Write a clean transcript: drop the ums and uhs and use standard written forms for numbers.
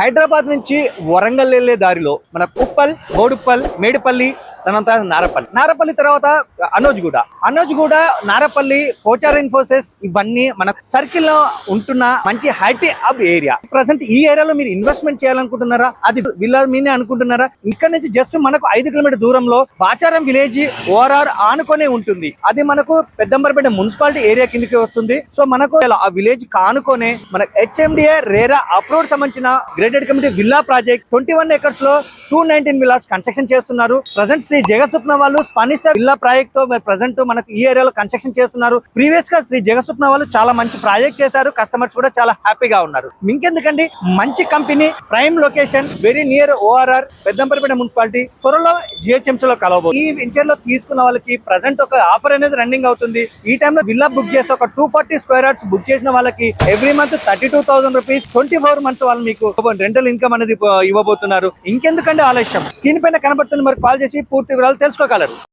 హైదరాబాద్ నుంచి వరంగల్ వెళ్లే దారిలో మన కుప్పల్, బోడుప్పల్, మేడిపల్లి, తనంతా నారపల్లి తర్వాత అనోజ్గూడ, నారపల్లి, పోచార్ ఇన్ఫోసిస్, ఇవన్నీ మన సర్కిల్ లో ఉంటున్న మంచి హైటీ హబ్ ఏరియా. ప్రెసెంట్ ఈ ఏరియాలో మీరు ఇన్వెస్ట్మెంట్ చేయాలనుకుంటున్నారా? అది విల్లా మీనే అనుకుంటున్నారా? ఇక్కడ నుంచి జస్ట్ మనకు 5 కిలోమీటర్ దూరంలో బాచారం విలేజ్ ఓఆర్ఆర్ ఆనుకొనే ఉంటుంది. అది మనకు పెద్దంబరపేట మున్సిపాలిటీ ఏరియా కిందకి వస్తుంది. సో మనకు ఆ విలేజ్ కానుకొనే మన హెచ్ఎండిఏ రేరా అప్రూవ్డ్ సంబంధించిన graded committee villa project 21 acres లో 219 విల్లాస్ కన్స్ట్రక్షన్ చేస్తున్నారు. ప్రెసెంట్ శ్రీ జగస్వప్న వాళ్ళు స్పానిష్ విల్లా ప్రాజెక్ట్ తో ప్రెసెంట్ మనకు ఈ ఏరియాలో కన్స్ట్రక్షన్ చేస్తున్నారు. ప్రీవియస్ గా శ్రీ జగస్వప్న వాళ్ళు చాలా మంచి ప్రాజెక్ట్ చేశారు. కస్టమర్స్ కూడా చాలా హ్యాపీగా ఉన్నారు. ఇంకెందుకండి, మంచి company, prime location, very near ORR, Peddamberpet municipality, త్వరలో జిహెచ్ఎంసీ లో కలవబోతుంది. ఈ వెంచర్ లో తీసుకున్న వాళ్ళకి ప్రెసెంట్ ఒక ఆఫర్ అనేది రన్నింగ్ అవుతుంది. ఈ టైంలో విల్లా బుక్ చేస్తే ఒక 240 square yards బుక్ చేసిన వాళ్ళకి ఎవ్రీ మంత్ 32,000 రూపీస్ 24 months వాళ్ళు మీకు రెంటల్ ఇన్కమ్ అనేది ఇవ్వబోతున్నారు. ఇంకెందుకంటే ఆలస్యం, స్క్రీన్ పైన కనబడుతుంది, మరి కాల్ చేసి పూర్తి వివరాలు తెలుసుకోగలరు.